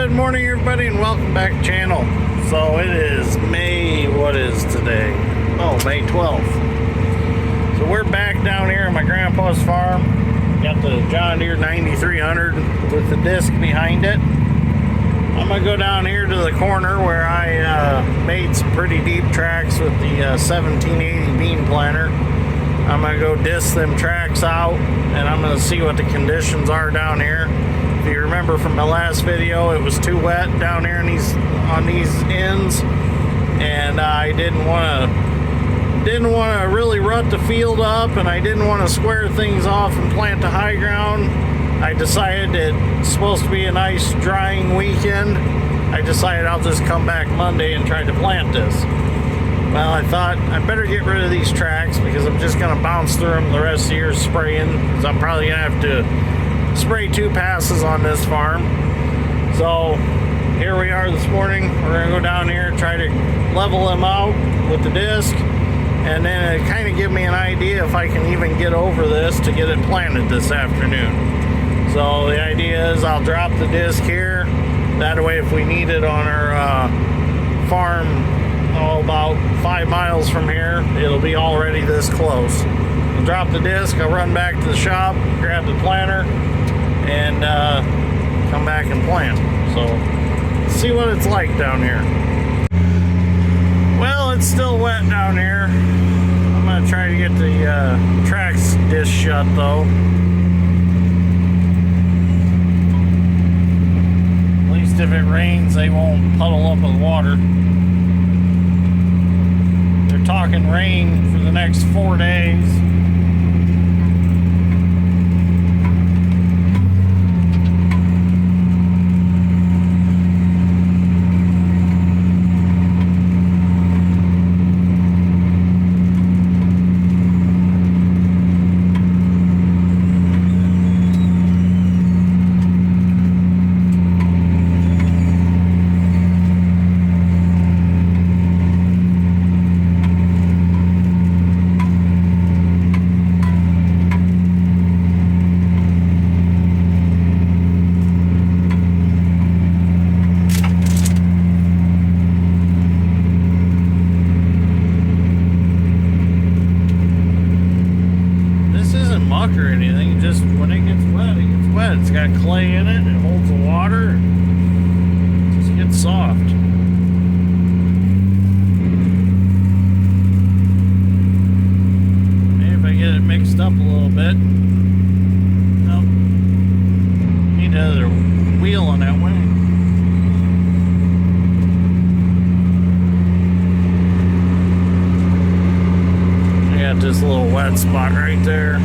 Good morning, everybody, and welcome back to the channel. So it is May, what is today? Oh, May 12th. So we're back down here at my grandpa's farm. Got the John Deere 9300 with the disc behind it. I'm going to go down here to the corner where I made some pretty deep tracks with the 1780 bean planter. I'm going to go disc them tracks out, and I'm going to see what the conditions are down here. If you remember from my last video, it was too wet down here on these ends, and I didn't want to really rut the field up, and I didn't want to square things off and plant to high ground. I decided it's supposed to be a nice drying weekend. I decided I'll just come back Monday and try to plant this. Well, I thought I better get rid of these tracks because I'm just going to bounce through them the rest of the year spraying, because I'm probably going to have to spray 2 passes on this farm. So here we are this morning. We're going to go down here and try to level them out with the disc, and then it kind of give me an idea if I can even get over this to get it planted this afternoon. So the idea is I'll drop the disc here. That way if we need it on our farm about 5 miles from here, it'll be already this close. I'll drop the disc, I'll run back to the shop, grab the planter, and come back and plant. So let's see what it's like down here. Well, it's still wet down here. I'm going to try to get the tracks disc shut though. At least if it rains, they won't puddle up with water. They're talking rain for the next 4 days. Or anything, just when it gets wet, it gets wet. It's got clay in it, it holds the water, it just gets soft. Maybe if I get it mixed up a little bit. Nope. Need another wheel on that wing. I got this little wet spot right there.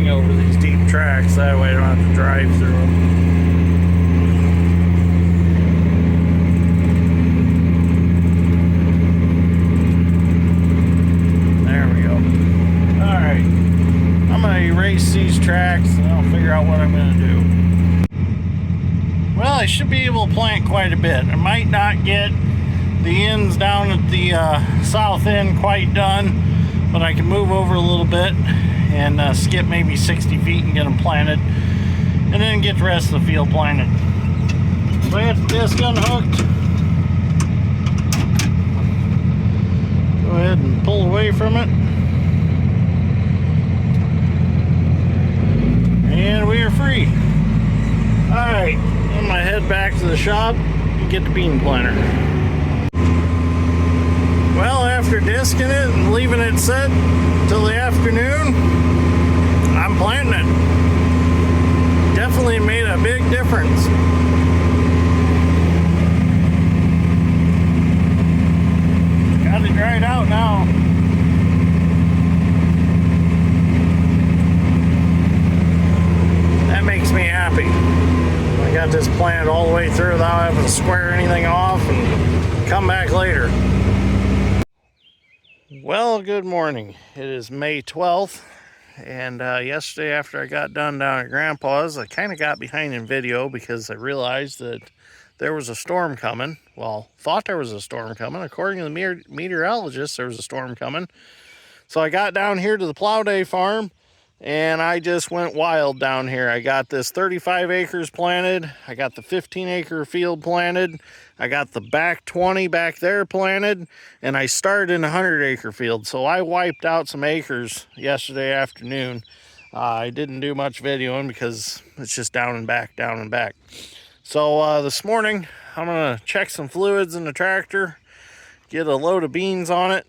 Over these deep tracks, that way I don't have to drive through them. There we go. Alright, I'm going to erase these tracks and I'll figure out what I'm going to do. Well, I should be able to plant quite a bit. I might not get the ends down at the south end quite done, but I can move over a little bit and skip maybe 60 feet and get them planted, and then get the rest of the field planted. So I got the disc unhooked. Go ahead and pull away from it. And we are free. Alright, I'm gonna head back to the shop and get the bean planter. Well, after discing it and leaving it set till the afternoon, I'm planting it. Definitely made a big difference. Got it dried out now. That makes me happy. I got this planted all the way through without having to square anything off and come back later. Well, good morning. It is May 12th, and yesterday after I got done down at Grandpa's, I kind of got behind in video because I realized that there was a storm coming. Well, thought there was a storm coming. According to the meteorologist, there was a storm coming. So I got down here to the Plow Day farm, and I just went wild down here. I got this 35 acres planted. I got the 15-acre field planted. I got the back 20 back there planted, and I started in a 100-acre field. So I wiped out some acres yesterday afternoon. I didn't do much videoing because it's just down and back, down and back. So this morning, I'm going to check some fluids in the tractor, get a load of beans on it,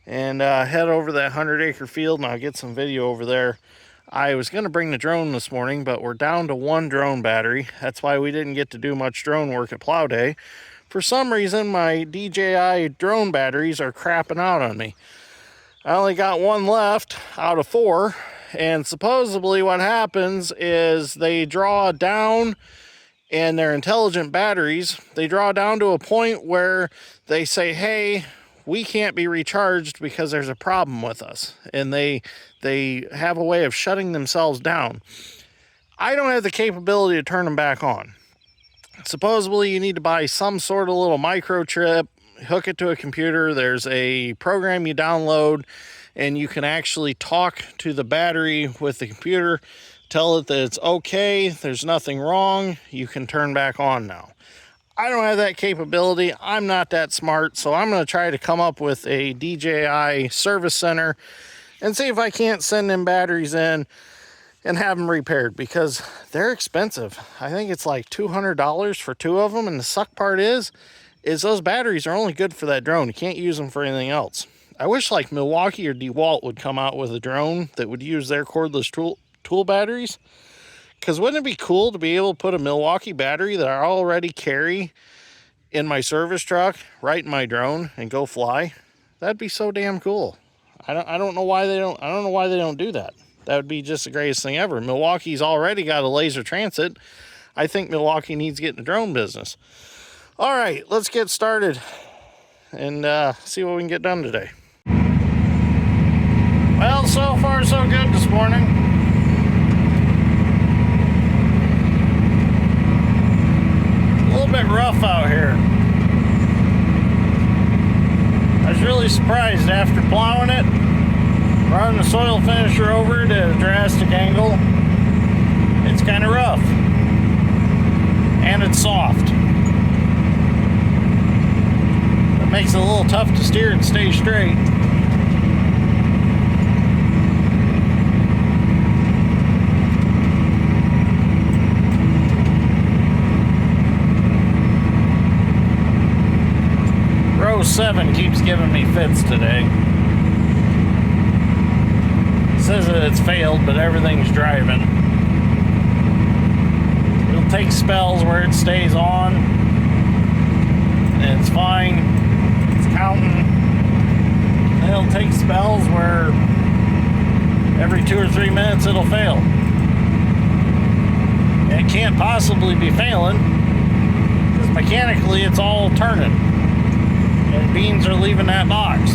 and head over that 100-acre field, and I'll get some video over there. I was going to bring the drone this morning, but we're down to one drone battery. That's why we didn't get to do much drone work at Plow Day. For some reason, my DJI drone batteries are crapping out on me. I only got one left out of 4, and supposedly what happens is they draw down, and they're intelligent batteries. They draw down to a point where they say, hey, we can't be recharged because there's a problem with us. And they have a way of shutting themselves down. I don't have the capability to turn them back on. Supposedly you need to buy some sort of little microchip, hook it to a computer. There's a program you download, and you can actually talk to the battery with the computer, tell it that it's okay, there's nothing wrong, you can turn back on now. I don't have that capability. I'm not that smart, so I'm going to try to come up with a DJI service center and see if I can't send them batteries in and have them repaired, because they're expensive. I think it's like $200 for 2 of them, and the suck part is those batteries are only good for that drone. You can't use them for anything else. I wish like Milwaukee or DeWalt would come out with a drone that would use their cordless tool batteries. Because wouldn't it be cool to be able to put a Milwaukee battery that I already carry in my service truck right in my drone and go fly? That'd be so damn cool. I don't know why they don't do that. That would be just the greatest thing ever. Milwaukee's already got a laser transit. I think Milwaukee needs to get in the drone business. All right, let's get started and see what we can get done today. Well, so far so good this morning. A little bit rough out here. I was really surprised after plowing it, running the soil finisher over it at a drastic angle. It's kind of rough, and it's soft. It makes it a little tough to steer and stay straight. Row 7 keeps giving me fits today. It says that it's failed, but everything's driving. It'll take spells where it stays on, and it's fine. It's counting. And it'll take spells where every 2 or 3 minutes it'll fail. And it can't possibly be failing, because mechanically it's all turning. And beans are leaving that box.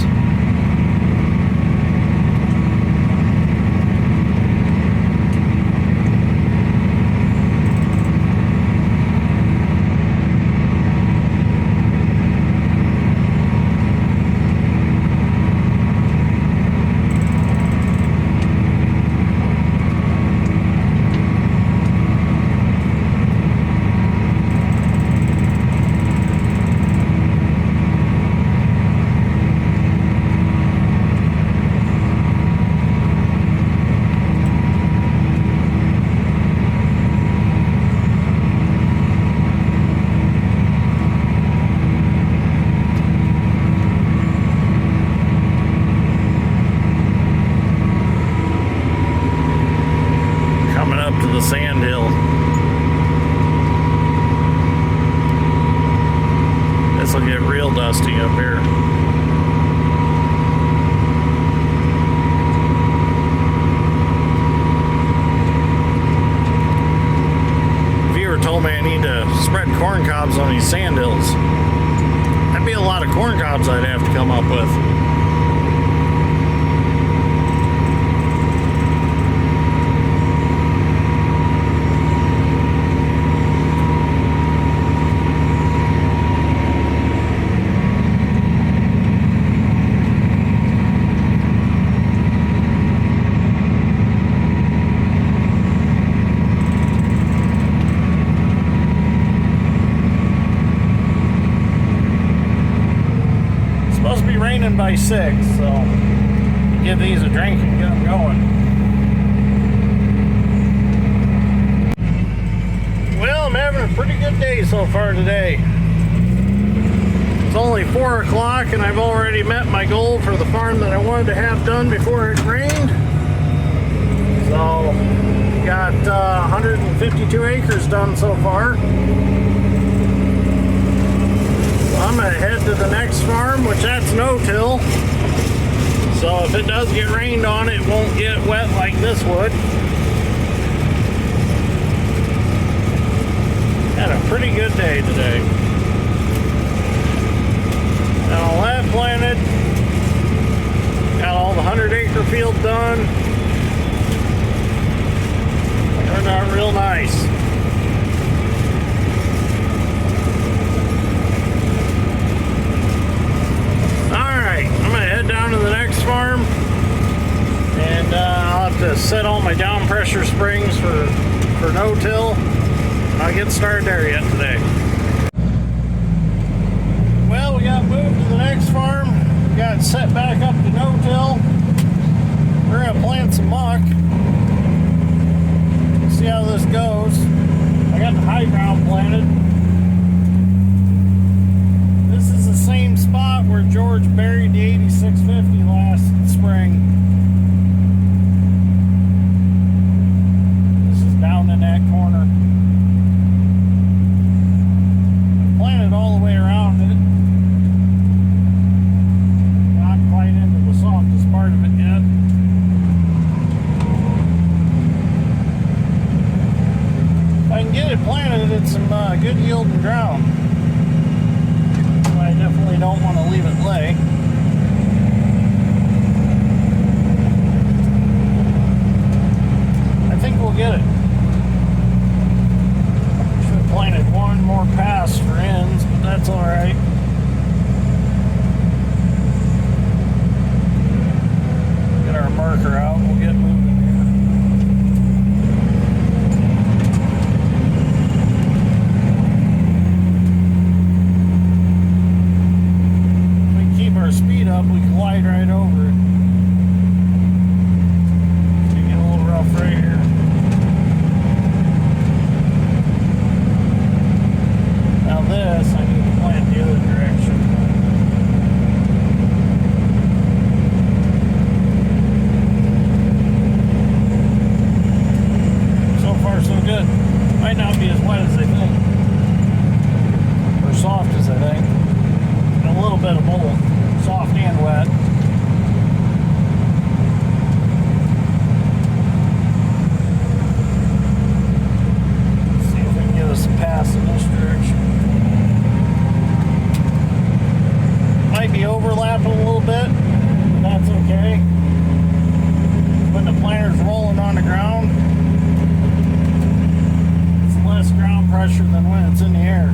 Sand hill. This will get real dusty up here. If you ever told me I need to spread corn cobs on these sand hills, that'd be a lot of corn cobs I'd have to come up with. Supposed to be raining by 6, so give these a drink and get them going. Well, I'm having a pretty good day so far today. It's only 4 o'clock and I've already met my goal for the farm that I wanted to have done before it rained. So, got 152 acres done so far. So I'm gonna head to the next farm, which that's no-till. So if it does get rained on, it won't get wet like this would. Had a pretty good day today. Got all that planted. Got all the 100-acre field done. Turned out real nice. Alright, I'm going to head down to the next farm. And I'll have to set all my down pressure springs for no-till. I'll get started there yet today. Well, we got moved to the next farm. We got set back up to no-till. We're going to plant some muck. See how this goes. I got the high ground planted. This is the same spot where George buried the 8650 last spring. This is down in that corner. Planted all the way around it. Not quite into the softest part of it yet. If I can get it planted, it's some good yielding ground. I definitely don't want to leave it lay. I think we'll get it. Should have planted one more pass for ends, but that's alright. Get our marker out, we'll get moving here. If we keep our speed up, we glide right over it. We get a little rough right here. Now this, I need to plant the other direction. So far so good. Might not be as wet as I think. Or soft as I think. And a little bit of both. Soft and wet. Let's see if we can get us a pass in this direction. Might be overlapping a little bit, but that's okay. When the planter's rolling on the ground, it's less ground pressure than when it's in the air.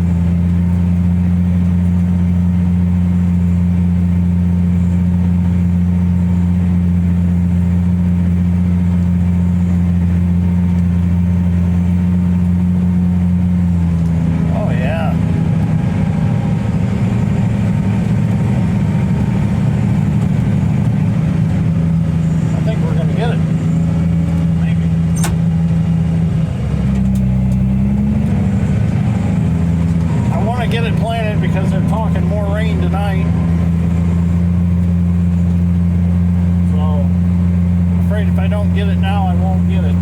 Get it planted because they're talking more rain tonight. So I'm afraid if I don't get it now, I won't get it.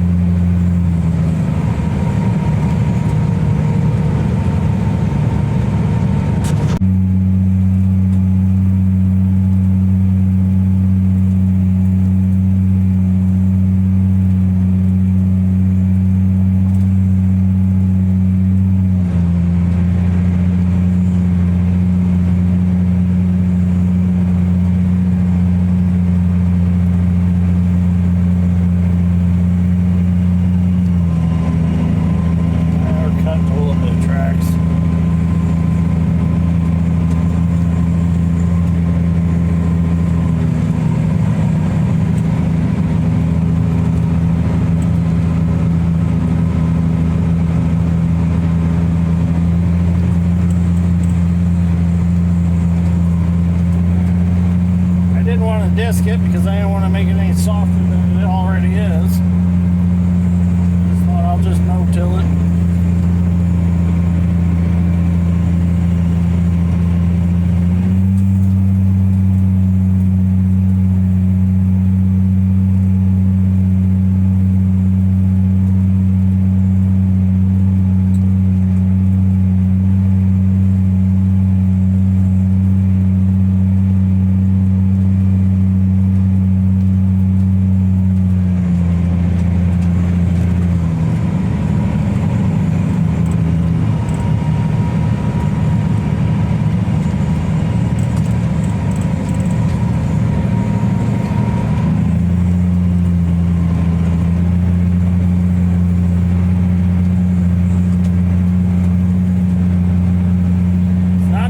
want to disc it because I didn't want to make it any softer than it already is. Thought I'll just no-till it.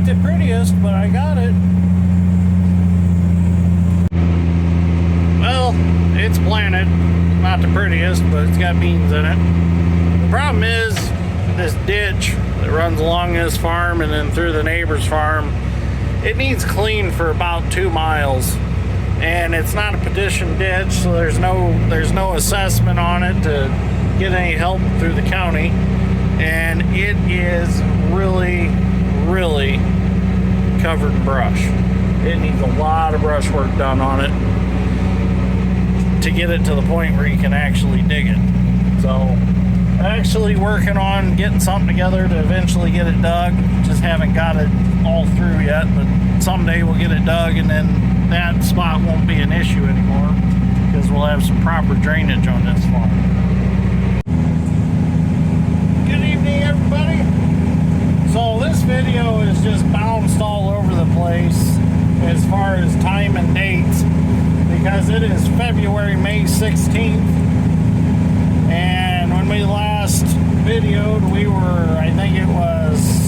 The prettiest, but I got it. Well, it's planted. Not the prettiest, but it's got beans in it. The problem is this ditch that runs along this farm and then through the neighbor's farm, it needs clean for about 2 miles. And it's not a petition ditch, so there's no assessment on it to get any help through the county. And it is really covered in brush. It needs a lot of brush work done on it to get it to the point where you can actually dig it. So actually working on getting something together to eventually get it dug. Just haven't got it all through yet, but someday we'll get it dug, and then that spot won't be an issue anymore because we'll have some proper drainage on this farm. Good evening, everybody. So this video is just bounced all over the place as far as time and dates because it is May 16th, and when we last videoed we were, I think it was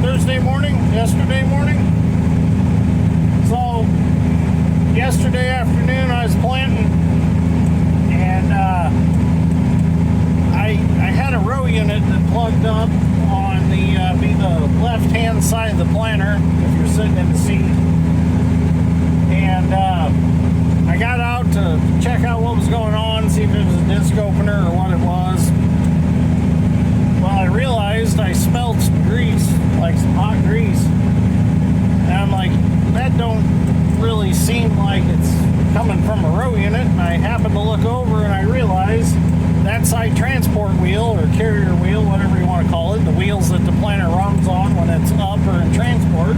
Thursday morning, yesterday morning. So yesterday afternoon I was planting, and I had a row unit that plugged up on the left-hand side of the planter if you're sitting in the seat. And I got out to check out what was going on, see if it was a disc opener or what it was. Well, I realized I smelled some grease, like some hot grease. And I'm like, that don't really seem like it's coming from a row unit. And I happened to look over and I realized that side transport wheel or carrier wheel, whatever you want to call it, the wheels that the planter runs on when it's up or in transport,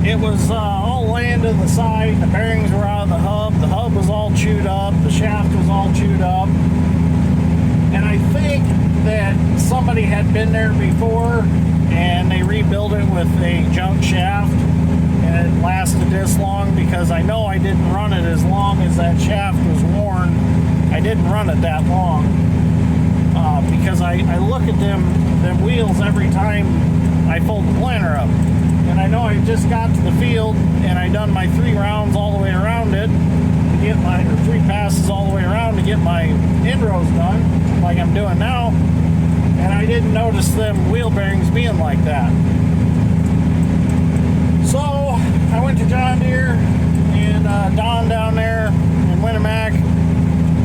it was all laying to the side. The bearings were out of the hub was all chewed up, the shaft was all chewed up. And I think that somebody had been there before and they rebuilt it with a junk shaft, and it lasted this long because I know I didn't run it as long as that shaft was worn. I didn't run it that long because I look at them wheels every time I fold the planter up. And I know I just got to the field and I done my 3 rounds all the way around it to get or 3 passes all the way around to get my end rows done, like I'm doing now. And I didn't notice them wheel bearings being like that. So I went to John Deere, and Don down there in Winnemac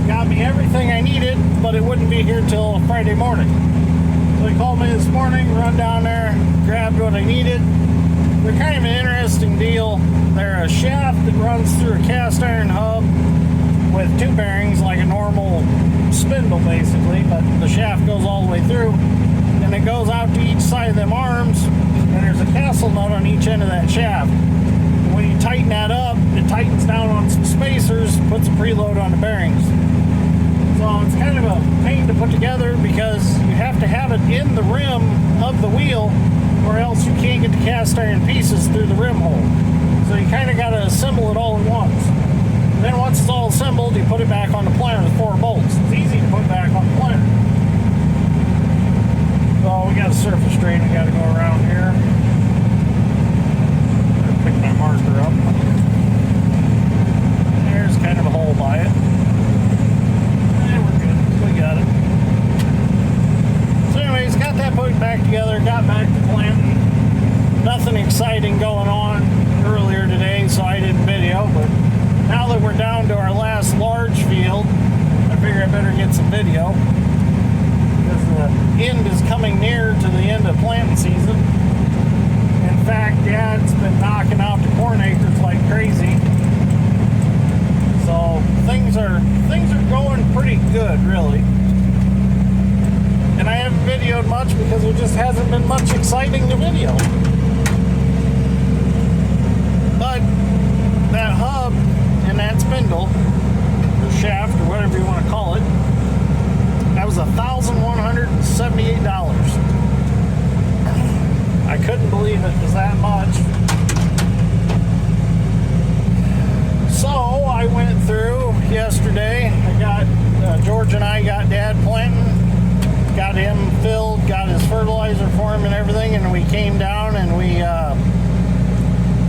got me everything I needed, but it wouldn't be here till Friday morning. So he called me this morning, run down there, grabbed what I needed. They're kind of an interesting deal. They're a shaft that runs through a cast iron hub with 2 bearings, like a normal spindle basically, but the shaft goes all the way through, and it goes out to each side of them arms, and there's a castle nut on each end of that shaft. And when you tighten that up, it tightens down on some spacers, puts a preload on the bearings. So it's kind of a pain to put together because you have to have it in the rim of the wheel, or else you can't get the cast iron pieces through the rim hole. So you kind of got to assemble it all at once. And then once it's all assembled, you put it back on the planter with 4 bolts. It's easy to put back on the planter. So we got a surface drain we got to go around here. I'll pick my marker up. There's kind of a hole by it. And we're good. We got it. So anyways, got that put put it back together, got back to planting. Nothing exciting going on earlier today, so I didn't video, but now that we're down to our last large field, I figure I better get some video because the end is coming near to the end of planting season. In fact, Dad's been knocking out the corn acres like crazy. So things are going pretty good, really. And I haven't videoed much because there just hasn't been much exciting to video. But that hub and that spindle, or shaft, or whatever you want to call it, that was $1,178. I couldn't believe it was that much. So I went through yesterday. I got George and I got Dad planting, got him filled, got his fertilizer for him and everything, and we came down and we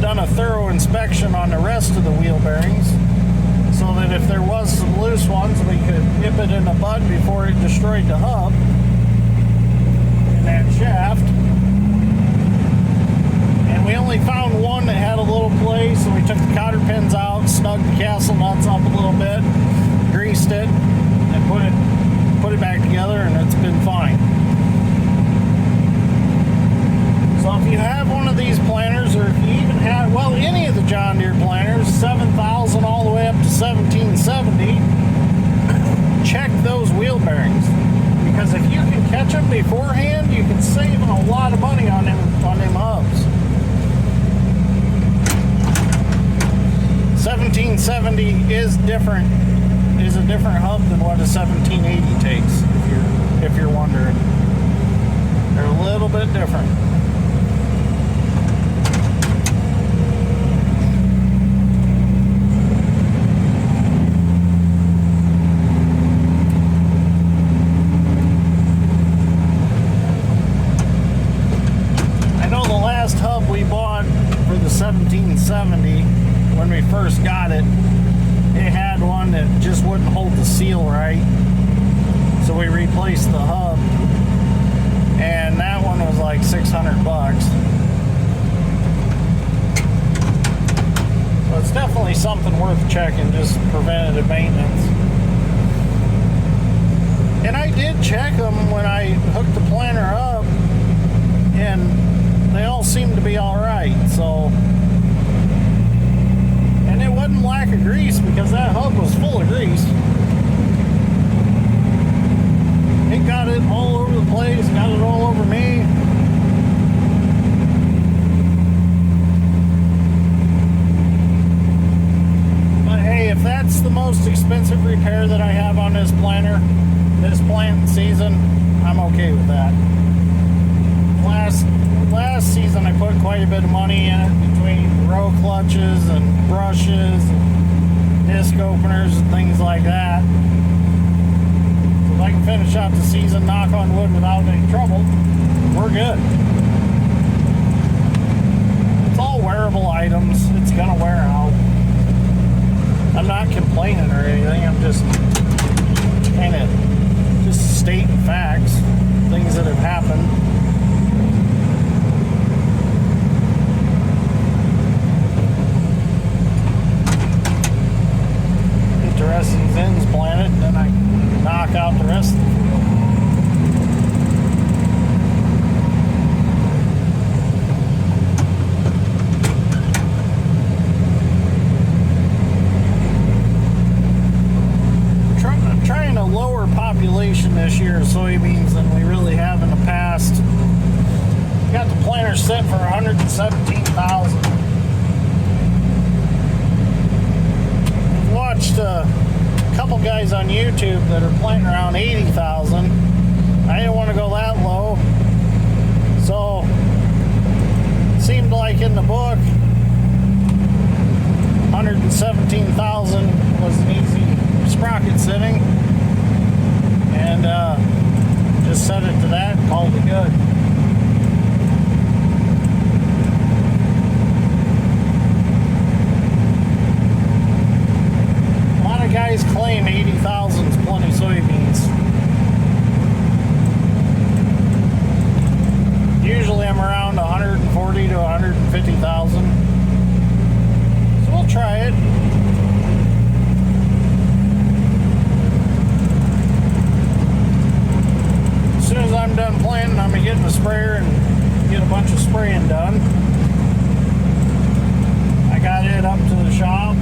done a thorough inspection on the rest of the wheel bearings, so that if there was some loose ones, we could nip it in the bud before it destroyed the hub and that shaft. And we only found one that had a little play, so we took the cotter pins out, snugged the castle nuts up a little bit, greased it, and put it back together, and it's been fine. So if you have one of these planters, or if you even have, well, any of the John Deere planters, 7,000 all the way up to 1770, check those wheel bearings. Because if you can catch them beforehand, you can save a lot of money on them hubs. 1770 is a different hub than what a 1780 takes, if you're wondering. They're a little bit different. I know the last hub we bought for the 1770, when we first got it, it had one that just wouldn't hold the seal right, so we replaced the hub, and that one was like $600. So it's definitely something worth checking, just preventative maintenance. And I did check them when I hooked the planter up, and they all seemed to be all right. So. And it wasn't lack of grease, because that hub was full of grease. It got it all over the place, got it all over me. But hey, if that's the most expensive repair that I have on this planter, this planting season, I'm okay with that. Last season I put quite a bit of money in it, between row clutches and brushes and disc openers and things like that. So if I can finish out the season, knock on wood, without any trouble, we're good. It's all wearable items. It's gonna wear out. I'm not complaining or anything. I'm just kind of just stating facts, things that have happened. The rest of these ends planted, and then I knock out the rest of the field. I'm trying a lower population this year of soybeans than we really have in the past. Got the planter set for 117,000. Watched a couple guys on YouTube that are planting around 80,000. I didn't want to go that low, so it seemed like in the book 117,000 was an easy sprocket setting, and just set it to that and called it good. Guys claim 80,000 is plenty soybeans. sprayer and get a bunch of spraying done. I got it up to the shop,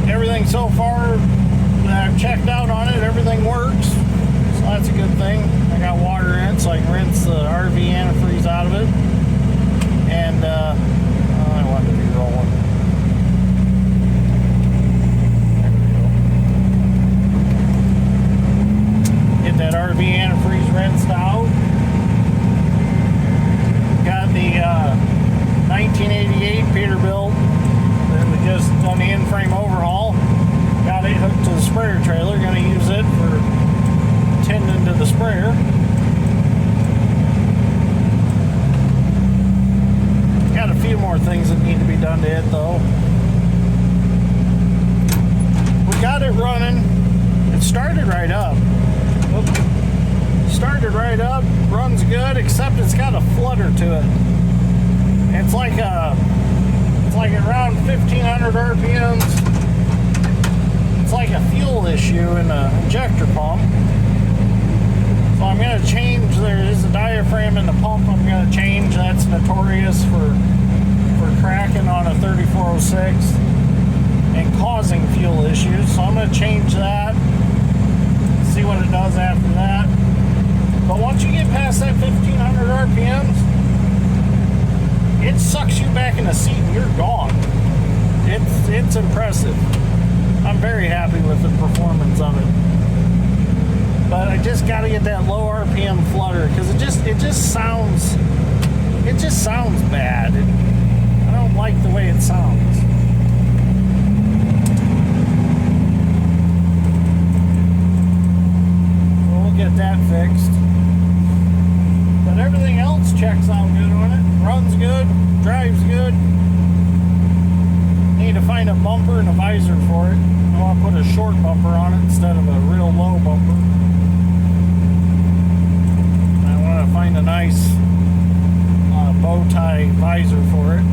and everything so far that I've checked out on it, everything works. So that's a good thing. I got water in it so I can rinse the RV antifreeze out of it. And I wanted to be rolling. There we go. Get that RV antifreeze rinsed out. Got the 1988 Peterbilt that we just done the in-frame overhaul. Got it hooked to the sprayer trailer. Gonna use it for tending to the sprayer. Got a few more things that need to be done to it though. We got it running. It started right up. Started right up, runs good, except it's got a flutter to it. It's like around 1500 RPMs. It's like a fuel issue in the injector pump. So I'm going to change. There is a diaphragm in the pump I'm going to change. That's notorious for cracking on a 3406 and causing fuel issues. So I'm going to change that. See what it does after that. But once you get past that 1500 RPMs, it sucks you back in the seat and you're gone. It's impressive. I'm very happy with the performance of it. But I just got to get that low RPM flutter because it just sounds bad. I don't like the way it sounds. So we'll get that fixed. But everything else checks out good on it. Runs good, drives good. Need to find a bumper and a visor for it. I want to put a short bumper on it instead of a real low bumper. I want to find a nice bow tie visor for it.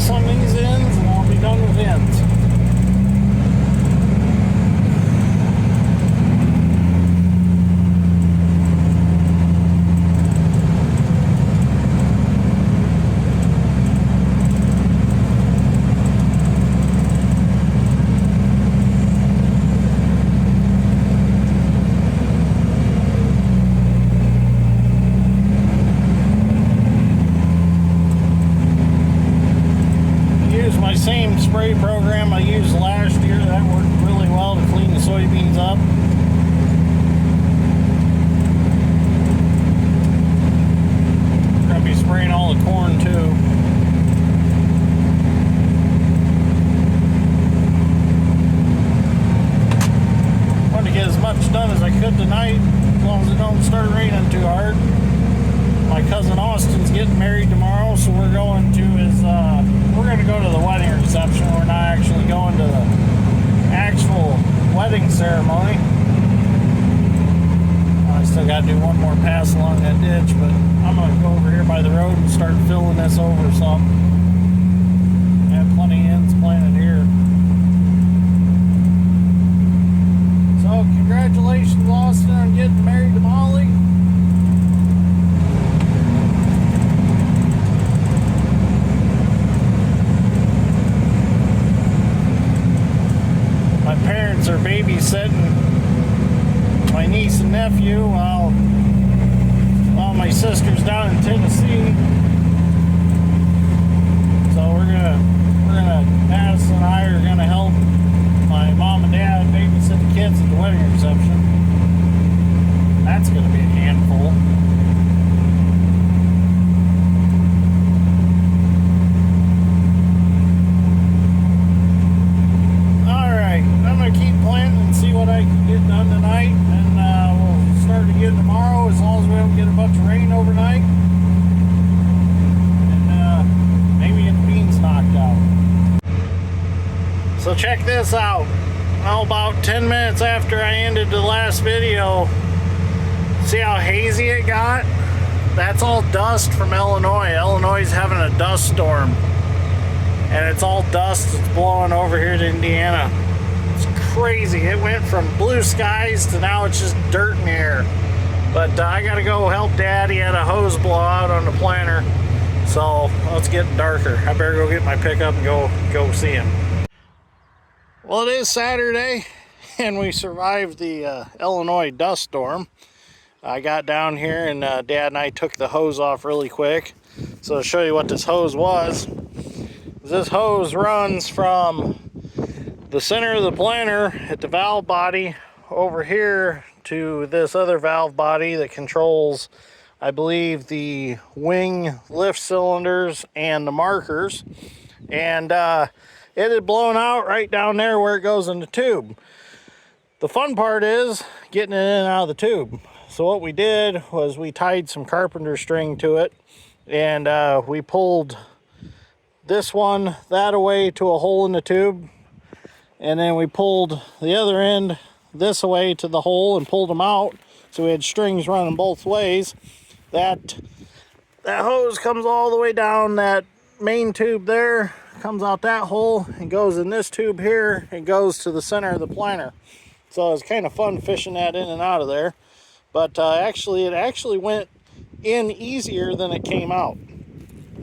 On these ends and I'll be done with ends. My same spray program I used last year. That worked really well to clean the soybeans up. We're going to be spraying all the corn too. Want to get as much done as I could tonight, as long as it don't start raining too hard. My cousin Austin's getting married tomorrow, so we're going to go to the wedding reception. We're not actually going to the actual wedding ceremony. I still got to do one more pass along that ditch, but I'm going to go over here by the road and start filling this over some. I have plenty of ends planted here. So congratulations, Austin, on getting married to Molly. My parents are babysitting my niece and nephew while my sister's down in Tennessee. So we're gonna Madison and I are gonna help my mom and dad babysit the kids at the wedding reception. That's gonna be a handful. Keep planting and see what I can get done tonight, and we'll start again tomorrow as long as we don't get a bunch of rain overnight, and maybe in So check this out. Well, about 10 minutes after I ended the last video, see how hazy it got? That's all dust from Illinois. Illinois is having a dust storm. And it's all dust that's blowing over here to Indiana. It's crazy. It went from blue skies to now it's just dirt in the air. But I gotta go help Dad. He had a hose blowout on the planter. So it's getting darker. I better go get my pickup and go see him. Well, it is Saturday and we survived the Illinois dust storm. I got down here and Dad and I took the hose off really quick. So to show you what this hose was, this hose runs from the center of the planter at the valve body over here to this other valve body that controls, I believe, the wing lift cylinders and the markers. And it had blown out right down there where it goes in the tube. The fun part is getting it in and out of the tube. So what we did was we tied some carpenter string to it, and we pulled this one that away to a hole in the tube, and then we pulled the other end this away to the hole and pulled them out. So we had strings running both ways. That hose comes all the way down that main tube there, comes out that hole and goes in this tube here and goes to the center of the planter. So it's kind of fun fishing that in and out of there. But it actually went in easier than it came out.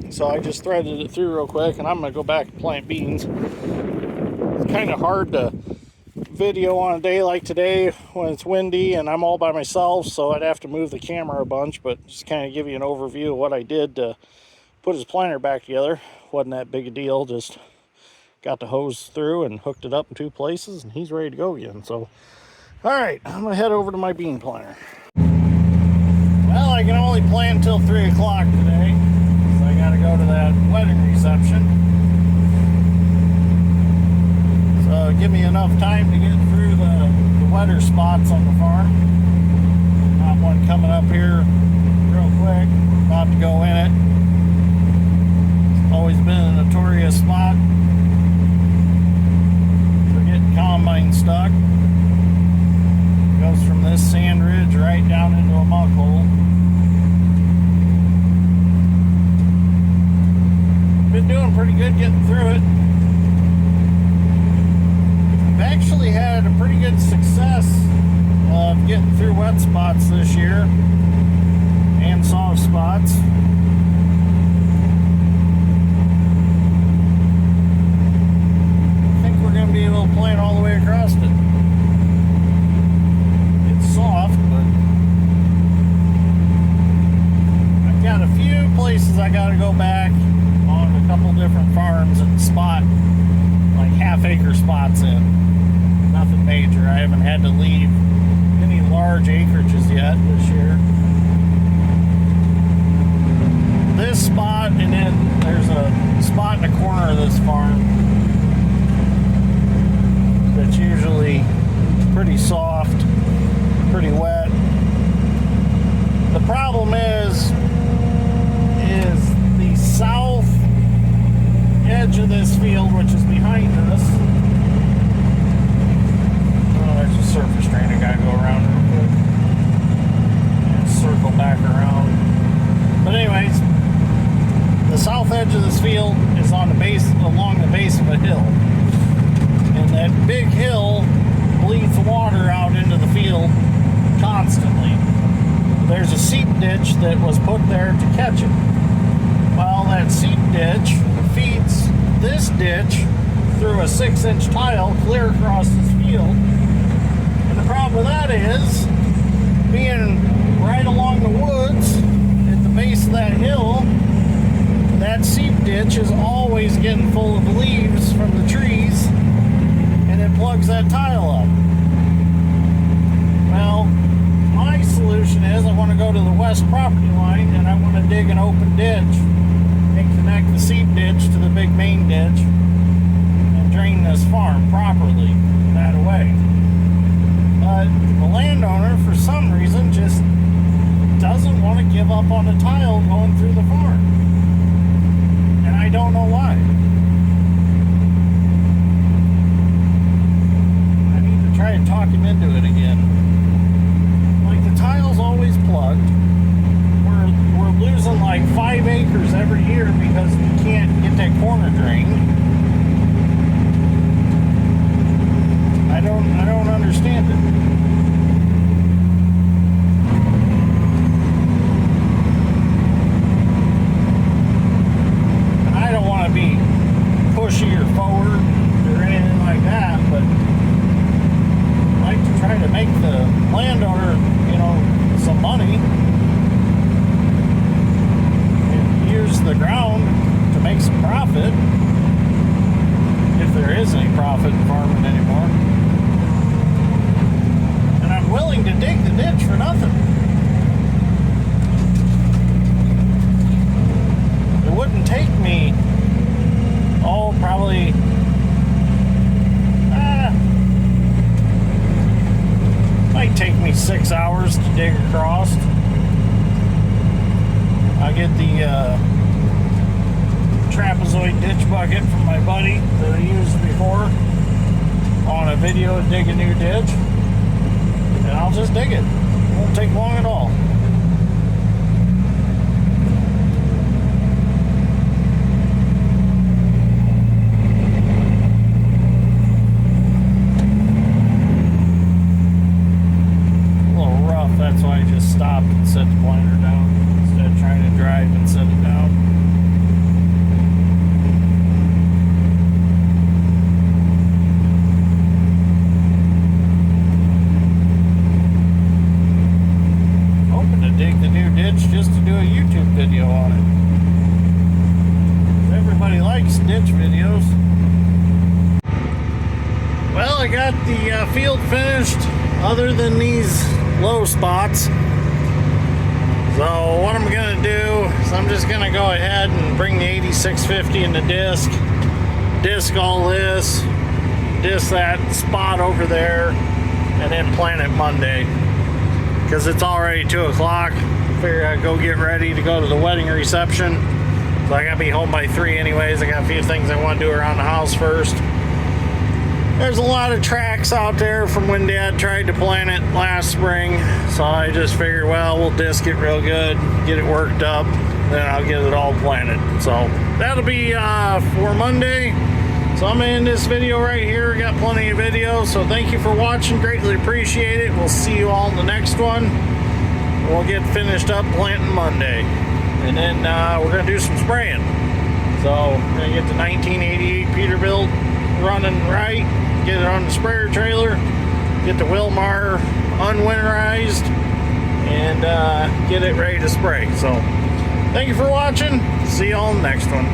So I just threaded it through real quick, and I'm going to go back and plant beans. It's kind of hard to video on a day like today when it's windy and I'm all by myself, so I'd have to move the camera a bunch, but just kind of give you an overview of what I did to put his planter back together. Wasn't that big a deal, just got the hose through and hooked it up in 2 places, and he's ready to go again. So, all right, I'm going to head over to my bean planter. Well, I can only plant until 3 o'clock today, so I got to go to that wedding reception. So give me enough time to get through the wetter spots on the farm. Got one coming up here real quick. About to go in it. It's always been a notorious spot for getting combine stuck. Goes from this sand ridge right down into a muck hole. Been doing pretty good getting through it. I've actually had a pretty good success of getting through wet spots this year and soft spots. I think we're going to be able to plant all the way across it. It's soft, but I've got a few places I got to go back on a couple different farms and spot like half-acre spots in. Nothing major. I haven't had to leave any large acreages yet this year. This spot, and then there's a spot in the corner of this farm that's usually pretty soft, pretty wet. The problem is the south edge of this field, which is behind us. There's a surface drain I gotta go around real quick and circle back around. But anyways, the south edge of this field is on the base, along the base of a hill, and that big hill bleeds water out into the field constantly. There's a seep ditch that was put there to catch it. Well, that seep ditch feeds this ditch through a 6-inch tile clear across this field. And the problem with that is, being right along the woods at the base of that hill, that seep ditch is always getting full of leaves from the trees, and it plugs that tile up. Well, my solution is I want to go to the west property line and I want to dig an open ditch and connect the seep ditch to the big main ditch and drain this farm properly that way. But the landowner, for some reason, just doesn't want to give up on the tile going through the farm. And I don't know why. get that corner drained. I don't understand it. And I don't want to be pushy or forward or anything like that, but I like to try to make the landowner, you know, some money and use the ground to make some profit, if there is any profit in farming anymore. And I'm willing to dig the ditch for nothing. It wouldn't take me, probably might take me 6 hours to dig across. I get the trapezoid ditch bucket from my buddy that I used before on a video of dig a new ditch, and I'll just dig it. It won't take long at all. That's why I just stopped and set the planter down instead of trying to drive and set it down. Hoping to dig the new ditch just to do a YouTube video on it. Everybody likes ditch videos. Well, I got the field finished, other than these low spots. So what I'm gonna do is I'm just gonna go ahead and bring the 8650 in the disc all this, disc that spot over there, and then plant it Monday, because it's already 2 o'clock. Figure I'd go get ready to go to the wedding reception, so I gotta be home by 3 anyways. I got a few things I want to do around the house first. There's a lot of tracks out there from when Dad tried to plant it last spring, so I just figured, well, we'll disc it real good, get it worked up, then I'll get it all planted. So that'll be for Monday. So I'm gonna end this video right here. Got plenty of videos, so thank you for watching. Greatly appreciate it. We'll see you all in the next one. We'll get finished up planting Monday, and then we're gonna do some spraying. So we're gonna get the 1988 Peterbilt running right, get it on the sprayer trailer, get the Wilmar unwinterized, and get it ready to spray. So thank you for watching. See you all in the next one.